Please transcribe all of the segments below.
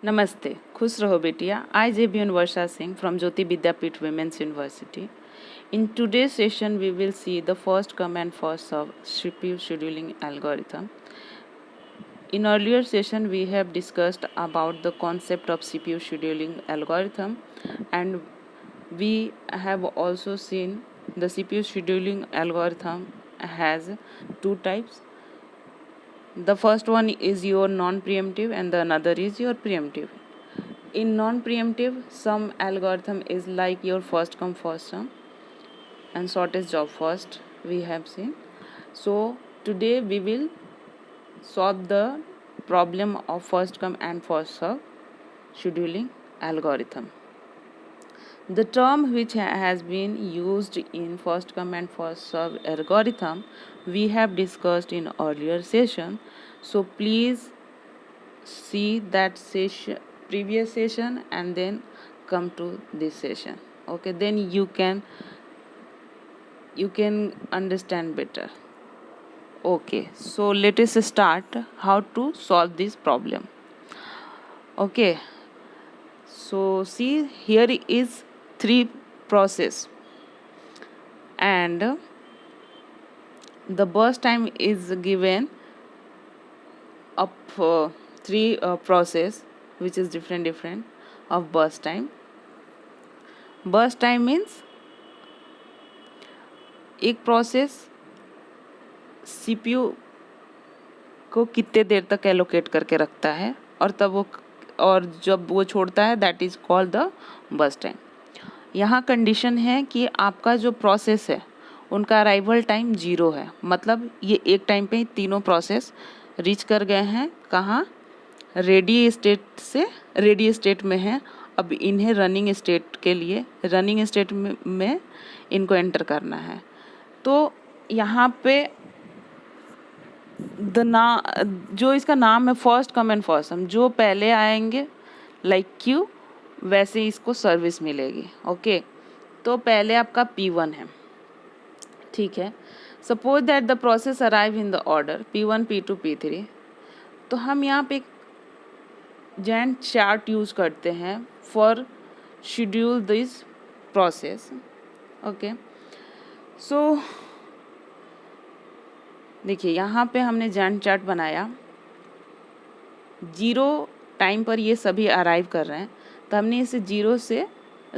नमस्ते, खुश रहो बेटिया. I, Jebin Varsha Singh from Jyoti Vidyapeeth Women's University. In today's session, we will see the first come and first serve CPU scheduling algorithm. In earlier session, we have discussed about the concept of CPU scheduling algorithm, and we have also seen the CPU scheduling algorithm has two types. The first one is your non-preemptive and the another is your preemptive. In non-preemptive, some algorithm is like your first come first serve and shortest job first we have seen. So today we will solve the problem of first come and first serve scheduling algorithm. The term which has been used in first come and first serve algorithm we have discussed in earlier session. So please see that session, previous session, and then come to this session. Okay, then you can understand better. Okay, so let us start how to solve this problem. Okay, so see, here is three process and the burst time is given up three process which is different of burst time. Burst time means एक process CPU को कितने देर तक allocate करके रखता है और जब वो छोड़ता है that is called the burst time. यहाँ कंडीशन है कि आपका जो प्रोसेस है उनका अराइवल टाइम 0 है. मतलब ये एक टाइम पे तीनों प्रोसेस रीच कर गए हैं कहाँ, रेडी स्टेट में है. अब इन्हें रनिंग स्टेट के लिए रनिंग स्टेट में इनको एंटर करना है. तो यहाँ पे जो इसका नाम है first come and first serve, जो पहले आएंगे लाइक क्यू वैसे इसको सर्विस मिलेगी. ओके, तो पहले आपका P1 है. ठीक है, suppose that the process arrive in the order P1 P2 P3. तो हम यहाँ पे गैंट चार्ट यूज करते हैं for schedule this process. Okay, so देखिए यहाँ पे हमने गैंट चार्ट बनाया. 0 टाइम पर ये सभी अराइव कर रहे हैं तो हमने इसे 0 से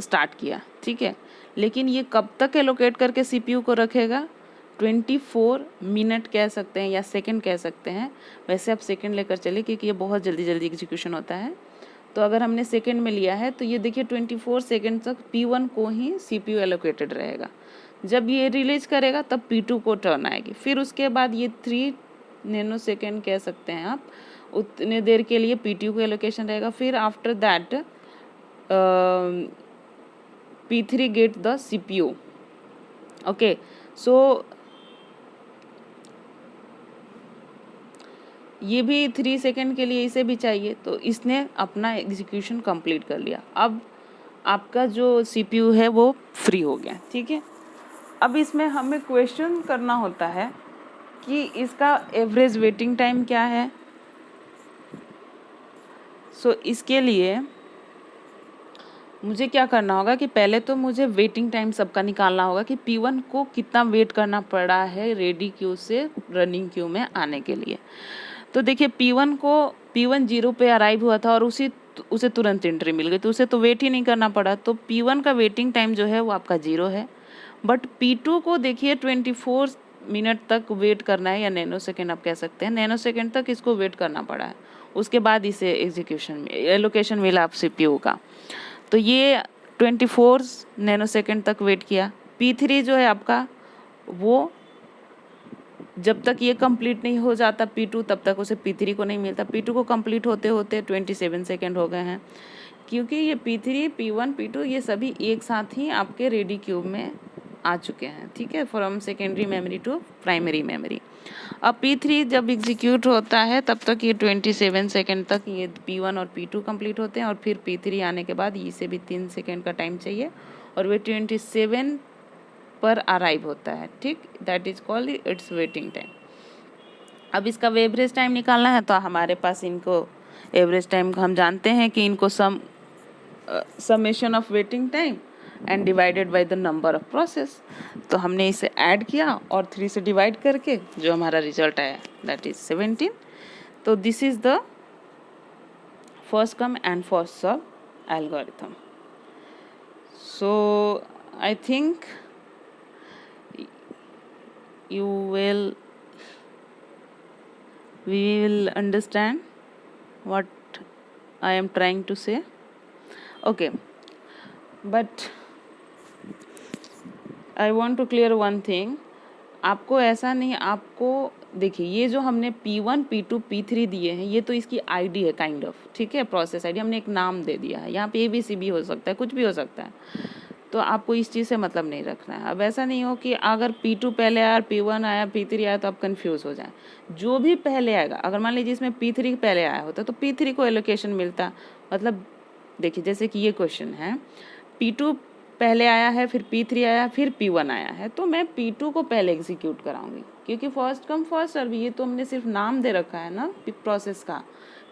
स्टार्ट किया. ठीक है, लेकिन ये कब तक एलोकेट करके सीपीयू को रखेगा, 24 मिनट कह सकते हैं या सेकंड कह सकते हैं. वैसे आप सेकंड लेकर चले क्योंकि ये बहुत जल्दी एग्जीक्यूशन होता है. तो अगर हमने सेकंड में लिया है तो ये देखिए 24 सेकंड तक P1 को ही सीपीयू एलोकेटेड रहेगा. जब ये रिलीज करेगा तब P2 को टर्न आएगी. फिर उसके बाद ये 3 नैनो सेकेंड कह सकते हैं आप, उतने देर के लिए P2 को एलोकेशन रहेगा. फिर after that P3 get the CPU. Okay, so ये भी 3 सेकेंड के लिए इसे भी चाहिए तो इसने अपना एग्जीक्यूशन कंप्लीट कर लिया. अब आपका जो CPU है वो फ्री हो गया. ठीक है, अब इसमें हमें क्वेश्चन करना होता है कि इसका एवरेज वेटिंग टाइम क्या है. सो इसके लिए मुझे क्या करना होगा कि पहले तो मुझे वेटिंग टाइम सबका निकालना होगा कि P1 को कितना वेट करना पड़ा है रेडी क्यू से रनिंग क्यू में आने के लिए. तो देखिए P1 0 पे अराइव हुआ था और उसे तुरंत एंट्री मिल गई तो उसे तो वेट ही नहीं करना पड़ा. तो P1 का वेटिंग टाइम जो है वो आपका 0 है. बट P2 को देखिए 24 मिनट तक वेट करना है या नैनो सेकेंड आप कह सकते हैं. नैनो सेकेंड तक इसको वेट करना पड़ा है. उसके बाद इसे एलोकेशन मिला आप CPU का. तो ये 24 नैनो सेकेंड तक वेट किया. P3 जो है आपका वो जब तक ये कंप्लीट नहीं हो जाता P2 तब तक उसे P3 को नहीं मिलता. P2 को कंप्लीट होते होते 27 सेकेंड हो गए हैं क्योंकि ये P3 P1 P2 ये सभी एक साथ ही आपके रेडी क्यूब में आ चुके हैं. ठीक है, from secondary memory to primary memory. अब P3 जब एग्जीक्यूट होता है तब तक ये 27 सेकेंड तक ये P1 और P2 कंप्लीट होते हैं और फिर P3 आने के बाद इसे भी 3 सेकेंड का टाइम चाहिए और वे 27 पर अराइव होता है. ठीक, that is called its waiting time. अब इसका एवरेज टाइम निकालना है तो हमारे पास इनको एवरेज टाइम हम जानते हैं कि इनको summation of waiting time and divided by the number of process. तो हमने इसे ऐड किया और 3 से डिवाइड करके जो हमारा रिजल्ट आया दैट इज 17। तो this is the first come and first serve algorithm. So I think you we will understand what I am trying to say. Okay, but I want to clear one thing. आपको ऐसा नहीं, आपको देखिए ये जो हमने P1 P2 P3 दिए हैं ये तो इसकी आईडी है काइंड ऑफ, ठीक है, प्रोसेस आईडी हमने एक नाम दे दिया है। यहाँ पे ABCB हो सकता है, कुछ भी हो सकता है, तो आपको इस चीज़ से मतलब नहीं रखना है। अब ऐसा नहीं हो कि अगर P2 पहले आया, P1 आया, P3 आया तो आप कंफ्यूज हो जाए। जो भी पहले आएगा, अगर मान लीजिए इसमें P3 पहले आया होता तो P3 को एलोकेशन मिलता। मतलब देखिए जैसे कि ये क्वेश्चन है, P2 पहले आया है, फिर P3 आया, फिर P1 आया है, तो मैं P2 को पहले एग्जीक्यूट कराऊंगी क्योंकि फर्स्ट कम फर्स्ट सर्व, ये तो हमने सिर्फ नाम दे रखा है ना प्रोसेस का,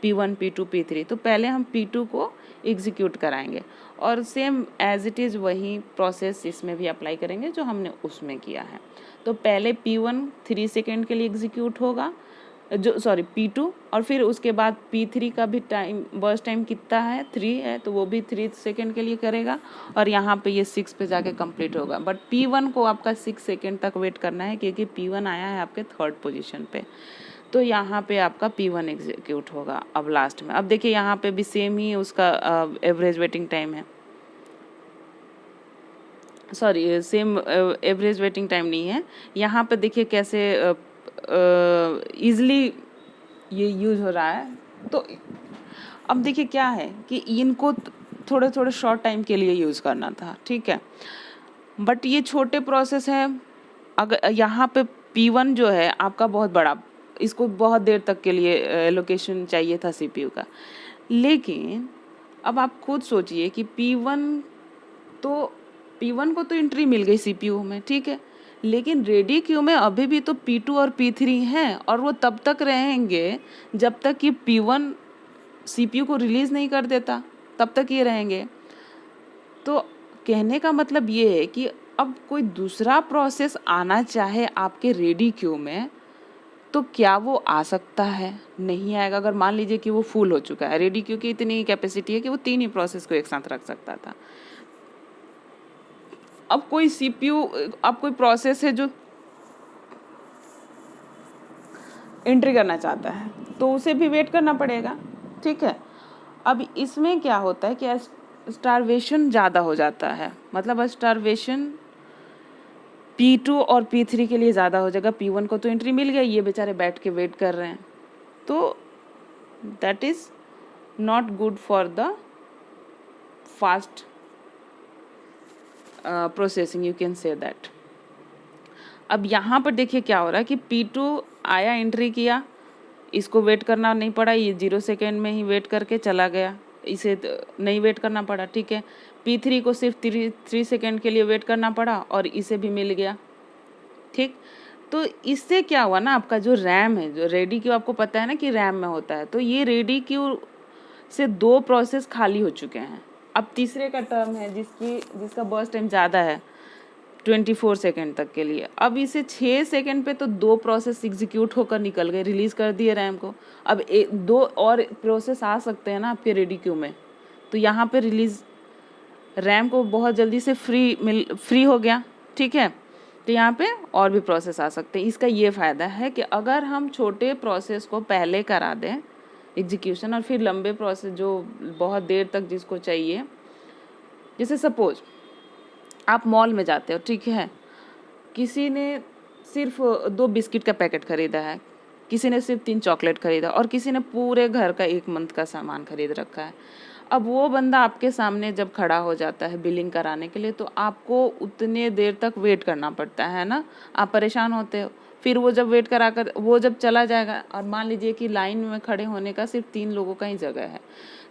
P1 P2 P3, तो पहले हम P2 को एग्जीक्यूट कराएंगे और सेम एज इट इज़ वही प्रोसेस इसमें भी अप्लाई करेंगे जो हमने उसमें किया है। तो पहले P1 3 सेकेंड के लिए एग्जीक्यूट होगा, P2, और फिर उसके बाद P3 का भी टाइम बर्स्ट टाइम कितना है 3 है, तो वो भी 3 सेकेंड के लिए करेगा और यहाँ पे ये 6 पे जाके कंप्लीट होगा। बट P1 को आपका 6 सेकेंड तक वेट करना है क्योंकि P1 आया है आपके 3rd पोजीशन पे, तो यहाँ पे आपका P1 एग्जीक्यूट होगा अब लास्ट में। अब देखिए यहाँ पे भी सेम ही उसका एवरेज वेटिंग टाइम है, सेम एवरेज वेटिंग टाइम नहीं है। यहाँ पे देखिए कैसे ईज़िली ये यूज हो रहा है। तो अब देखिए क्या है कि इनको थोड़े थोड़े शॉर्ट टाइम के लिए यूज़ करना था, ठीक है, बट ये छोटे प्रोसेस है। अगर यहाँ पे P1 जो है आपका बहुत बड़ा, इसको बहुत देर तक के लिए एलोकेशन चाहिए था CPU का, लेकिन अब आप खुद सोचिए कि P1 को तो एंट्री मिल गई CPU में, ठीक है, लेकिन रेडी क्यू में अभी भी तो P2 और P3 हैं और वो तब तक रहेंगे जब तक कि P1 CPU को रिलीज़ नहीं कर देता, तब तक ये रहेंगे। तो कहने का मतलब ये है कि अब कोई दूसरा प्रोसेस आना चाहे आपके रेडी क्यू में तो क्या वो आ सकता है? नहीं आएगा। अगर मान लीजिए कि वो फुल हो चुका है, रेडी क्यू की इतनी कैपेसिटी है कि वो 3 ही प्रोसेस को एक साथ रख सकता था। अब कोई CPU, अब कोई प्रोसेस है जो एंट्री करना चाहता है तो उसे भी वेट करना पड़ेगा, ठीक है। अब इसमें क्या होता है कि स्टारवेशन ज़्यादा हो जाता है, मतलब स्टारवेशन P2 और P3 के लिए ज़्यादा हो जाएगा। P1 को तो एंट्री मिल गया, ये बेचारे बैठ के वेट कर रहे हैं, तो that is not good for the fast processing, you can say that. अब यहाँ पर देखिए क्या हो रहा है कि P2 आया, एंट्री किया, इसको वेट करना नहीं पड़ा, ये 0 सेकेंड में ही वेट करके चला गया, इसे नहीं वेट करना पड़ा, ठीक है। P3 को सिर्फ 3 सेकेंड के लिए वेट करना पड़ा और इसे भी मिल गया, ठीक। तो इससे क्या हुआ ना, आपका जो रैम है, जो रेडी क्यू आपको पता है ना कि रैम में होता है, तो ये रेडी क्यू से 2 प्रोसेस खाली हो चुके हैं। अब तीसरे का टर्म है जिसका बर्स्ट टाइम ज़्यादा है 24 सेकेंड तक के लिए। अब इसे 6 सेकेंड पे तो 2 प्रोसेस एग्जीक्यूट होकर निकल गए, रिलीज़ कर दिए रैम को। अब 2 और प्रोसेस आ सकते हैं ना आपके रेडी क्यू में, तो यहाँ पे रिलीज़ रैम को बहुत जल्दी से फ्री हो गया, ठीक है। तो यहाँ पे और भी प्रोसेस आ सकते हैं। इसका ये फ़ायदा है कि अगर हम छोटे प्रोसेस को पहले करा दें एग्जीक्यूशन और फिर लंबे प्रोसेस जो बहुत देर तक जिसको चाहिए, जैसे सपोज आप मॉल में जाते हो, ठीक है, किसी ने सिर्फ 2 बिस्किट का पैकेट ख़रीदा है, किसी ने सिर्फ 3 चॉकलेट ख़रीदा और किसी ने पूरे घर का 1 मंथ का सामान ख़रीद रखा है। अब वो बंदा आपके सामने जब खड़ा हो जाता है बिलिंग कराने के लिए, तो आपको उतने देर तक वेट करना पड़ता है ना, आप परेशान होते हो। फिर वो जब वेट करा कर वो जब चला जाएगा, और मान लीजिए कि लाइन में खड़े होने का सिर्फ 3 लोगों का ही जगह है,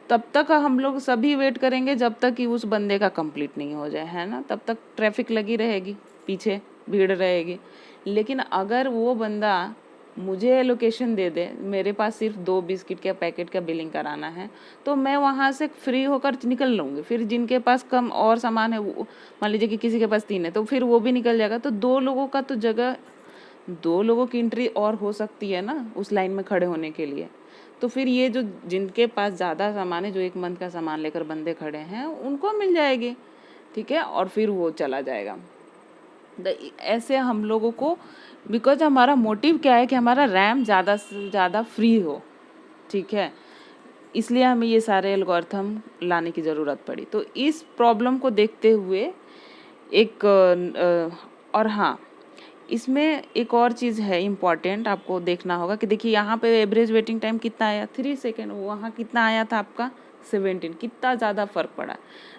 तब तक हम लोग सभी वेट करेंगे जब तक कि उस बंदे का कंप्लीट नहीं हो जाए, है ना। तब तक ट्रैफिक लगी रहेगी, पीछे भीड़ रहेगी। लेकिन अगर वो बंदा मुझे एलोकेशन दे दे, मेरे पास सिर्फ 2 बिस्किट के पैकेट का बिलिंग कराना है, तो मैं वहाँ से फ्री होकर निकल लूँगी। फिर जिनके पास कम और सामान है, वो मान लीजिए कि किसी के पास 3 है, तो फिर वो भी निकल जाएगा। तो 2 लोगों का तो जगह, 2 लोगों की एंट्री और हो सकती है ना उस लाइन में खड़े होने के लिए। तो फिर ये जो जिनके पास ज़्यादा सामान है, जो 1 मंथ का सामान लेकर बंदे खड़े हैं, उनको मिल जाएगी, ठीक है, और फिर वो चला जाएगा। ऐसे हम लोगों को, बिकॉज हमारा मोटिव क्या है कि हमारा रैम ज़्यादा से ज़्यादा फ्री हो, ठीक है, इसलिए हमें ये सारे एल्गोरिथम लाने की ज़रूरत पड़ी। तो इस प्रॉब्लम को देखते हुए एक और हाँ, इसमें एक और चीज़ है इम्पॉर्टेंट, आपको देखना होगा कि देखिए यहाँ पे एवरेज वेटिंग टाइम कितना आया, 3 सेकेंड, वहाँ कितना आया था आपका 17, कितना ज़्यादा फ़र्क पड़ा।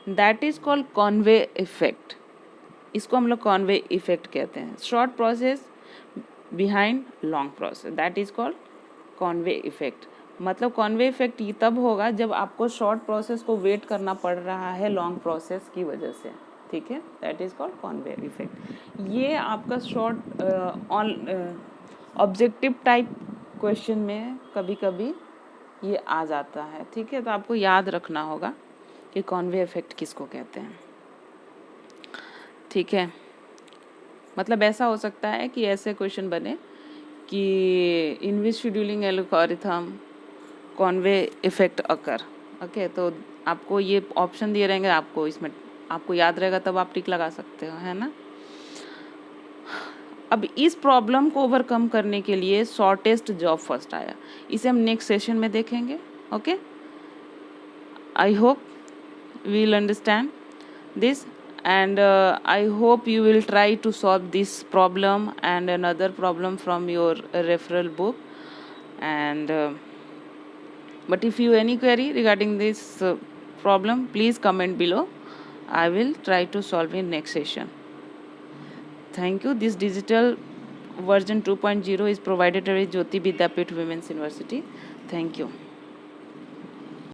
That is called Conway effect. इसको हम लोग कॉन्वे इफेक्ट कहते हैं। Short process behind long process, that is called Conway effect. मतलब कॉन्वे इफेक्ट ये तब होगा जब आपको शॉर्ट प्रोसेस को वेट करना पड़ रहा है लॉन्ग प्रोसेस की वजह से, ठीक है, that is called Conway effect. ये आपका शॉर्ट ऑब्जेक्टिव टाइप क्वेश्चन में कभी कभी ये आ जाता है, ठीक है। तो आपको याद रखना होगा कि कॉन्वे इफेक्ट किसको कहते हैं, ठीक है। मतलब ऐसा हो सकता है कि ऐसे क्वेश्चन बने कि इन विच शेड्यूलिंग एल्गोरिथम कॉन्वे इफेक्ट अकर, ओके। तो आपको ये ऑप्शन दिए रहेंगे, आपको इसमें आपको याद रहेगा, तब आप टिक लगा सकते हो, है ना। अब इस प्रॉब्लम को ओवरकम करने के लिए शॉर्टेस्ट जॉब फर्स्ट आया, इसे हम नेक्स्ट सेशन में देखेंगे, okay. I hope we will understand this, and I hope you will try to solve this problem and another problem from your referral book. And but if you any query regarding this problem, please comment below. I will try to solve in next session. Thank you. This digital version 2.0 is provided by Jyoti Vidyapeeth Women's University. Thank you.